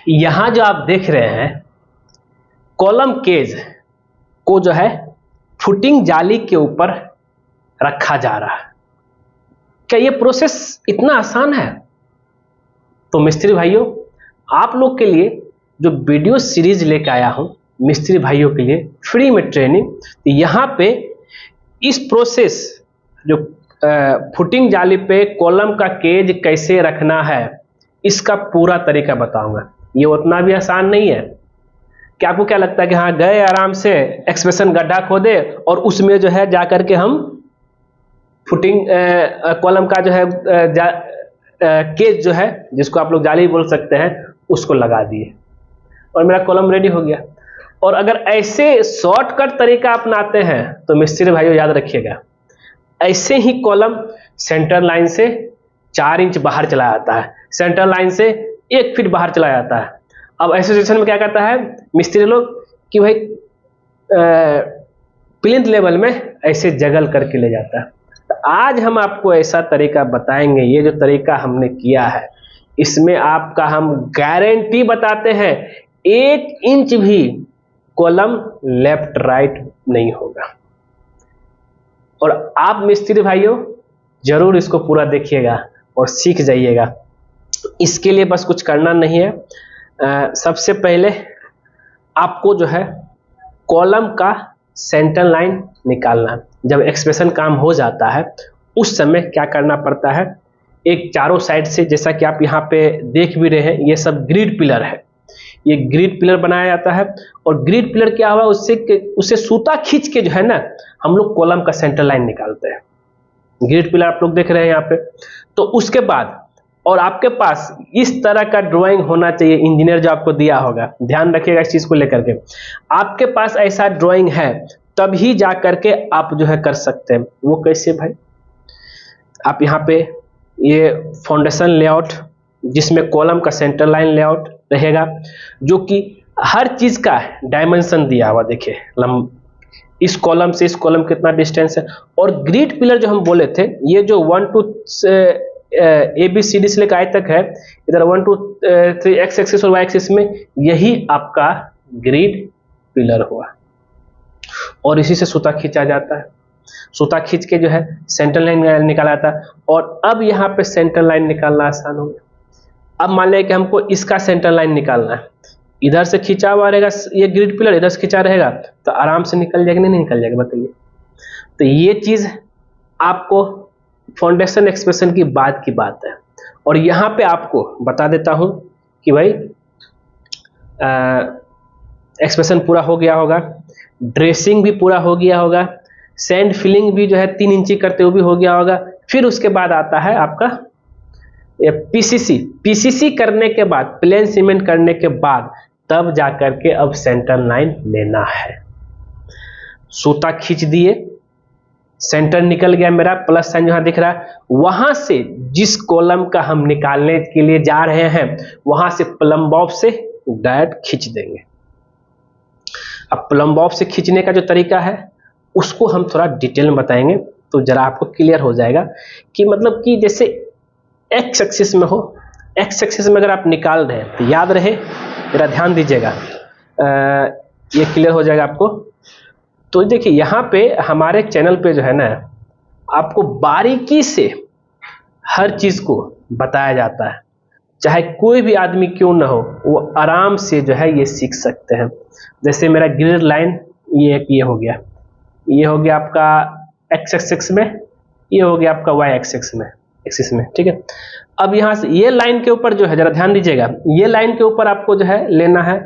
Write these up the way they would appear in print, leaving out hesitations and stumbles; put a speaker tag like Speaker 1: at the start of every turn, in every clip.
Speaker 1: यहां जो आप देख रहे हैं कॉलम केज को जो है फुटिंग जाली के ऊपर रखा जा रहा है। क्या ये प्रोसेस इतना आसान है? तो मिस्त्री भाइयों, आप लोग के लिए जो वीडियो सीरीज लेकर आया हूं मिस्त्री भाइयों के लिए फ्री में ट्रेनिंग, तो यहाँ पे इस प्रोसेस जो फुटिंग जाली पे कॉलम का केज कैसे रखना है इसका पूरा तरीका बताऊंगा। ये उतना भी आसान नहीं है। क्या आपको क्या लगता है कि हाँ गए आराम से एक्सप्रेशन गड्ढा खोदे और उसमें जो है जाकर के हम फुटिंग कॉलम का जो है केज जो है जिसको आप लोग जाली बोल सकते हैं उसको लगा दिए और मेरा कॉलम रेडी हो गया। और अगर ऐसे शॉर्टकट तरीका अपनाते हैं तो मिस्त्री भाइयों याद रखिएगा, ऐसे ही कॉलम सेंटर लाइन से 4 इंच बाहर चला जाता है, सेंटर लाइन से 1 फीट बाहर चला जाता है। अब ऐसे सिचुएशन में क्या करता है मिस्त्री लोग कि भाई प्लिंथ लेवल में ऐसे जगल करके ले जाता है। तो आज हम आपको ऐसा तरीका बताएंगे, ये जो तरीका हमने किया है इसमें आपका हम गारंटी बताते हैं 1 इंच भी कॉलम लेफ्ट राइट नहीं होगा। और आप मिस्त्री भाइयों जरूर इसको पूरा देखिएगा और सीख जाइएगा। इसके लिए बस कुछ करना नहीं है, सबसे पहले आपको जो है कॉलम का सेंटर लाइन निकालना है। जब एक्सप्रेशन काम हो जाता है उस समय क्या करना पड़ता है, एक चारों साइड से जैसा कि आप यहाँ पे देख भी रहे हैं ये सब ग्रिड पिलर है, ये ग्रिड पिलर बनाया जाता है। और ग्रिड पिलर क्या हुआ उससे सूता खींच के जो है ना हम लोग कॉलम का सेंटर लाइन निकालते हैं। ग्रिड पिलर आप लोग देख रहे हैं यहाँ पे। तो उसके बाद और आपके पास इस तरह का ड्राइंग होना चाहिए, इंजीनियर जो आपको दिया होगा, ध्यान रखिएगा इस चीज को लेकर के। आपके पास ऐसा ड्राइंग है तभी जा करके आप जो है कर सकते हैं। वो कैसे भाई? आप यहाँ पे ये फाउंडेशन लेआउट जिसमें कॉलम का सेंटर लाइन लेआउट रहेगा जो कि हर चीज का डायमेंशन दिया हुआ, देखिए इस कॉलम से इस कॉलम कितना डिस्टेंस है। और ग्रिड पिलर जो हम बोले थे ये जो 1 2 ABCD से लेकर I तक है, इधर 1 2 3 एक्स एक्सिस और वाई एक्सिस में यही आपका ग्रिड पिलर हुआ। और इसी से सूता खींचा जाता है, सूता खींच के जो है सेंटर लाइन निकाला जाता है। और अब यहाँ पे सेंटर लाइन निकालना आसान हो गया। अब मान लिया कि हमको इसका सेंटर लाइन निकालना है, इधर से खींचा हुआ रहेगा ये ग्रिड पिलर, इधर से खींचा रहेगा तो आराम से निकल जाएगा नहीं निकल जाएगा बताइए। तो ये चीज आपको फाउंडेशन एक्सप्रेशन की बात है। और यहाँ पे आपको बता देता हूं कि भाई एक्सप्रेशन पूरा हो गया होगा, ड्रेसिंग भी पूरा हो गया होगा, सैंड फिलिंग भी जो है 3 इंची करते हुए भी हो गया होगा। फिर उसके बाद आता है आपका पीसीसी करने के बाद, प्लेन सीमेंट करने के बाद तब जाकर के अब सेंटर लाइन लेना है। सूता खींच दिए, सेंटर निकल गया मेरा, प्लस साइन जहां दिख रहा है वहां से जिस कॉलम का हम निकालने के लिए जा रहे हैं वहां से प्लम बॉब से डायरेक्ट खींच देंगे। अब प्लम बॉब से खींचने का जो तरीका है उसको हम थोड़ा डिटेल में बताएंगे तो जरा आपको क्लियर हो जाएगा कि मतलब कि जैसे एक्स एक्सिस में हो, एक्स एक्सिस में अगर आप निकाल रहे हैं तो याद रहे, जरा ध्यान दीजिएगा, ये क्लियर हो जाएगा आपको। तो देखिए यहाँ पे हमारे चैनल पे जो है ना आपको बारीकी से हर चीज को बताया जाता है, चाहे कोई भी आदमी क्यों ना हो वो आराम से जो है ये सीख सकते हैं। जैसे मेरा ग्रिड लाइन ये हो गया, ये हो गया आपका एक्स एक्सिस में, ये हो गया आपका वाई एक्सिस में, ठीक है। अब यहाँ से ये लाइन के ऊपर जो है जरा ध्यान दीजिएगा, ये लाइन के ऊपर आपको जो है लेना है,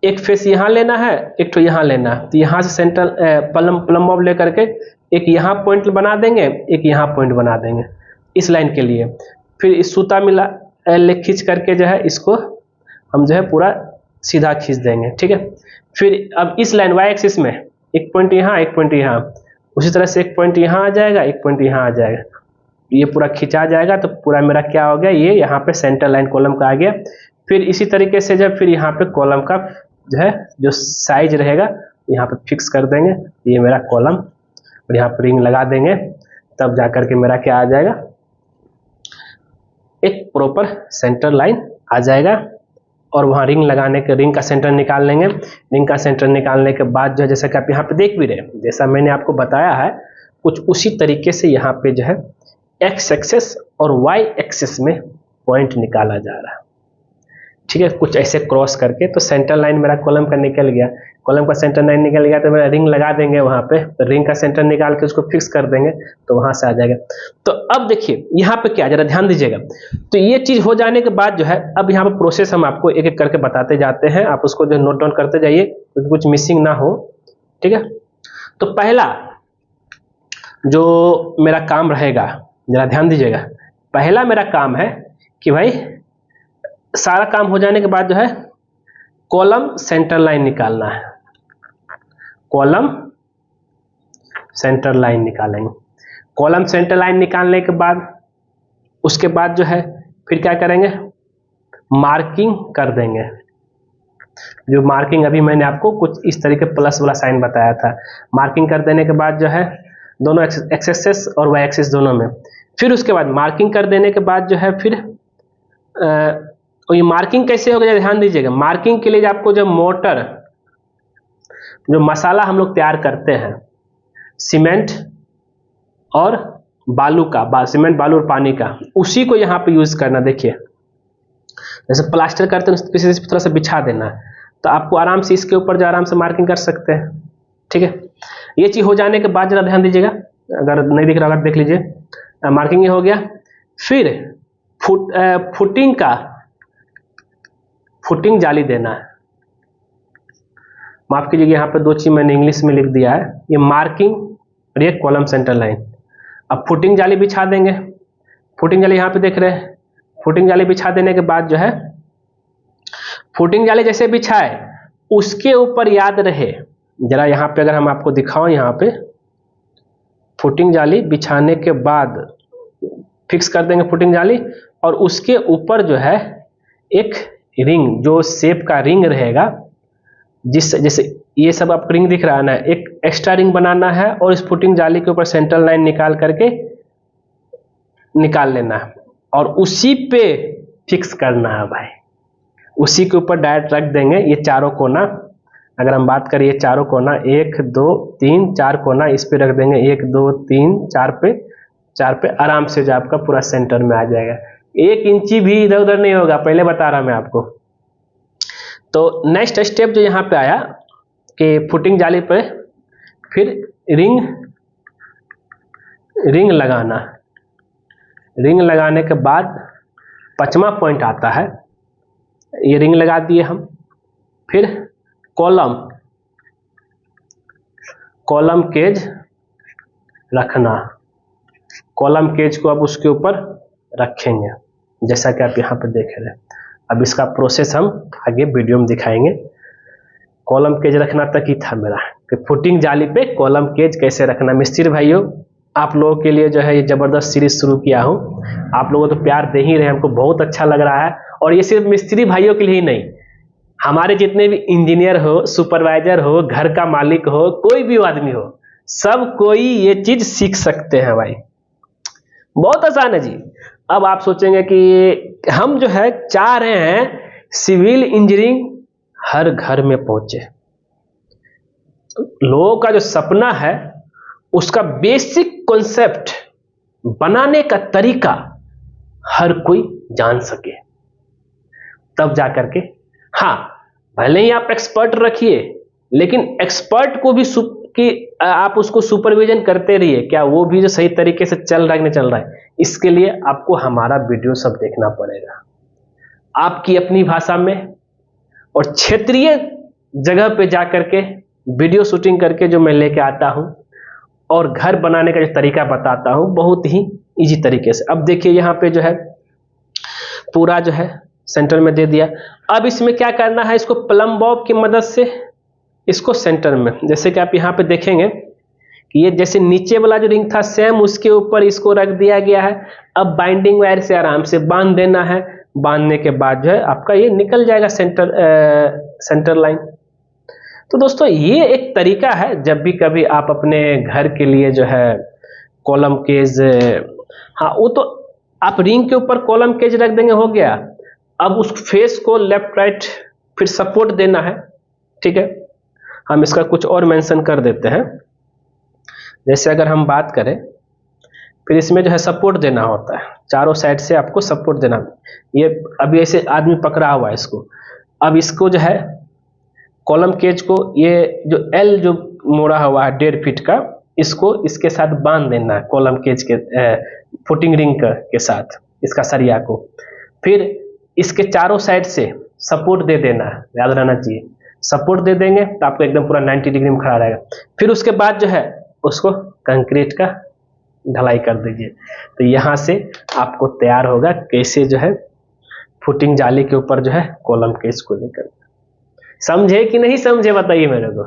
Speaker 1: एक फेस यहाँ लेना है, एक तो यहाँ लेना है। तो यहाँ से सेंटर प्लम बॉब लेकर के एक यहाँ पॉइंट बना देंगे, एक यहाँ पॉइंट बना देंगे इस लाइन के लिए। फिर इस सूता मिला खींच करके जो है इसको हम जो है पूरा सीधा खींच देंगे, ठीक है। फिर अब इस लाइन वाई एक्सिस में एक पॉइंट यहाँ, एक पॉइंट यहाँ, उसी तरह से एक पॉइंट यहाँ आ जाएगा, एक पॉइंट यहाँ आ जाएगा, ये पूरा खिंचा जाएगा। तो पूरा मेरा क्या हो गया, ये यहाँ पे सेंटर लाइन कॉलम का आ गया। फिर इसी तरीके से जब फिर यहाँ पे कॉलम का जो है जो साइज रहेगा यहाँ पे फिक्स कर देंगे, ये मेरा कॉलम, और यहाँ पर रिंग लगा देंगे, तब जाकर के मेरा क्या आ जाएगा, एक प्रॉपर सेंटर लाइन आ जाएगा। और वहाँ रिंग लगाने के रिंग का सेंटर निकाल लेंगे। रिंग का सेंटर निकालने के बाद जो है, जैसा कि आप यहाँ पे देख भी रहे हैं, जैसा मैंने आपको बताया है कुछ उसी तरीके से यहाँ पे जो है एक्स एक्सेस और वाई एक्सेस में पॉइंट निकाला जा रहा है। ठीक है, कुछ ऐसे क्रॉस करके। तो सेंटर लाइन मेरा कॉलम का निकल गया, कॉलम का सेंटर लाइन निकल गया, तो मेरा रिंग लगा देंगे वहाँ पे, तो रिंग का सेंटर निकाल के उसको फिक्स कर देंगे, तो वहाँ से आ जाएगा। तो अब देखिए यहाँ पे क्या, जरा ध्यान दीजिएगा। तो ये चीज हो जाने के बाद जो है, अब यहाँ पे प्रोसेस हम आपको एक एक करके बताते जाते हैं, आप उसको जो नोट डाउन करते जाइए, क्योंकि कुछ मिसिंग ना हो। ठीक है, तो पहला जो मेरा काम रहेगा, जरा ध्यान दीजिएगा, पहला मेरा काम है कि भाई सारा काम हो जाने के बाद जो है कॉलम सेंटर लाइन निकालना है। कॉलम सेंटर लाइन निकालेंगे। कॉलम सेंटर लाइन निकालने के बाद उसके बाद जो है फिर क्या करेंगे, मार्किंग कर देंगे। जो मार्किंग अभी मैंने आपको कुछ इस तरीके प्लस वाला साइन बताया था। मार्किंग कर देने के बाद जो है दोनों एक्सेस और वाई एक्सिस दोनों में, फिर उसके बाद मार्किंग कर देने के बाद जो है फिर ये मार्किंग कैसे होगा, ध्यान दीजिएगा। मार्किंग के लिए आपको जो मोटर, जो मसाला हम लोग तैयार करते हैं सीमेंट और बालू का, सीमेंट बालू और पानी का, उसी को यहाँ पे यूज करना। देखिए जैसे प्लास्टर करते हैं इस तरह से बिछा देना, तो आपको आराम से इसके ऊपर जो आराम से मार्किंग कर सकते हैं। ठीक है, ये चीज हो जाने के बाद जरा ध्यान दीजिएगा, अगर नहीं दिख रहा होगा देख लीजिए, मार्किंग ये हो गया। फिर फुटिंग जाली देना है। माफ कीजिएगा, यहाँ पे दो चीज मैंने इंग्लिश में लिख दिया है, ये मार्किंग और ये कॉलम सेंटर लाइन। अब फुटिंग जाली बिछा देंगे। फुटिंग जाली यहाँ पे देख रहे हैं, फुटिंग जाली बिछा देने के बाद जो है, फुटिंग जाली जैसे बिछाए उसके ऊपर याद रहे, जरा यहाँ पे अगर हम आपको दिखाओ, यहाँ पे फुटिंग जाली बिछाने के बाद फिक्स कर देंगे फुटिंग जाली, और उसके ऊपर जो है एक रिंग, जो शेप का रिंग रहेगा, जैसे ये सब आपको रिंग दिख रहा है ना, एक एक्स्ट्रा रिंग बनाना है और इस फुटिंग जाली के ऊपर सेंटर लाइन निकाल करके निकाल लेना है और उसी पे फिक्स करना है भाई। उसी के ऊपर डायरेक्ट रख देंगे ये चारों कोना। अगर हम बात करें ये चारों कोना, 1 2 3 4 कोना इस पे रख देंगे, 1 2 3 4 पे आराम से जो आपका पूरा सेंटर में आ जाएगा। 1 इंची भी इधर उधर नहीं होगा, पहले बता रहा मैं आपको। तो नेक्स्ट स्टेप जो यहाँ पे आया कि फुटिंग जाली पे फिर रिंग लगाना। रिंग लगाने के बाद 5वां पॉइंट आता है, ये रिंग लगा दिए हम। फिर कॉलम केज रखना। कॉलम केज को अब उसके ऊपर रखेंगे, जैसा कि आप यहाँ पे देख रहे हैं। अब इसका प्रोसेस हम आगे वीडियो में दिखाएंगे। कॉलम केज रखना तक ही था मेरा कि फुटिंग जाली पे कॉलम केज कैसे रखना। मिस्त्री भाइयों, आप लोगों के लिए जो है ये जबरदस्त सीरीज शुरू किया हूँ, आप लोगों तो प्यार दे ही रहे हैं, हमको बहुत अच्छा लग रहा है। और ये सिर्फ मिस्त्री भाइयों के लिए ही नहीं, हमारे जितने भी इंजीनियर हो, सुपरवाइजर हो, घर का मालिक हो, कोई भी आदमी हो, सब कोई ये चीज सीख सकते हैं भाई। बहुत आसान है जी। अब आप सोचेंगे कि हम जो है चाह रहे हैं सिविल इंजीनियरिंग हर घर में पहुंचे। लोगों का जो सपना है उसका बेसिक कॉन्सेप्ट बनाने का तरीका हर कोई जान सके, तब जाकर के, हाँ भले ही आप एक्सपर्ट रखिए, लेकिन एक्सपर्ट को भी कि आप उसको सुपरविजन करते रहिए, क्या वो भी जो सही तरीके से चल रहा है कि नहीं चल रहा है। इसके लिए आपको हमारा वीडियो सब देखना पड़ेगा, आपकी अपनी भाषा में और क्षेत्रीय जगह पे जाकर के वीडियो शूटिंग करके जो मैं लेके आता हूं और घर बनाने का जो तरीका बताता हूं बहुत ही इजी तरीके से। अब देखिए यहाँ पे जो है पूरा जो है सेंटर में दे दिया। अब इसमें क्या करना है, इसको प्लम बॉब की मदद से इसको सेंटर में, जैसे कि आप यहाँ पे देखेंगे कि ये जैसे नीचे वाला जो रिंग था सेम उसके ऊपर इसको रख दिया गया है। अब बाइंडिंग वायर से आराम से बांध देना है। बांधने के बाद जो है आपका ये निकल जाएगा सेंटर लाइन। तो दोस्तों ये एक तरीका है, जब भी कभी आप अपने घर के लिए जो है कॉलम केज, हाँ वो तो आप रिंग के ऊपर कॉलम केज रख देंगे, हो गया। अब उस फेस को लेफ्ट राइट फिर सपोर्ट देना है, ठीक है। हम इसका कुछ और मेंशन कर देते हैं। जैसे अगर हम बात करें, फिर इसमें जो है सपोर्ट देना होता है, चारों साइड से आपको सपोर्ट देना। ये अभी ऐसे आदमी पकड़ा हुआ है इसको, अब इसको जो है कॉलम केज को, ये जो एल जो मोड़ा हुआ है 1.5 फीट का, इसको इसके साथ बांध देना है कॉलम केज के फुटिंग रिंग के साथ, इसका सरिया को। फिर इसके चारों साइड से सपोर्ट दे देना है, याद रहना चाहिए। सपोर्ट दे देंगे तो आपको एकदम पूरा 90 डिग्री में खड़ा रहेगा। फिर उसके बाद जो है उसको कंक्रीट का ढलाई कर दीजिए। तो यहाँ से आपको तैयार होगा कैसे जो है फुटिंग जाली के ऊपर जो है कॉलम केज को लेकर। समझे कि नहीं समझे बताइए मेरे को।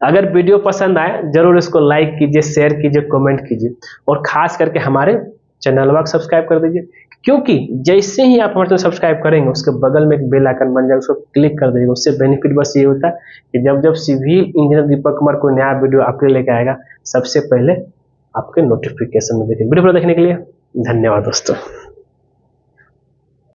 Speaker 1: अगर वीडियो पसंद आए जरूर इसको लाइक कीजिए, शेयर कीजिए, कमेंट कीजिए, और खास करके हमारे चैनल को सब्सक्राइब कर दीजिए, क्योंकि जैसे ही आप हमारे चैनल सब्सक्राइब करेंगे उसके बगल में एक बेल आइकन बन जाएगा, उसको क्लिक कर दीजिएगा। उससे बेनिफिट बस ये होता है कि जब जब सिविल इंजीनियर दीपक कुमार कोई नया वीडियो आपके लेके आएगा, सबसे पहले आपके नोटिफिकेशन में देखें। वीडियो देखने के लिए धन्यवाद दोस्तों।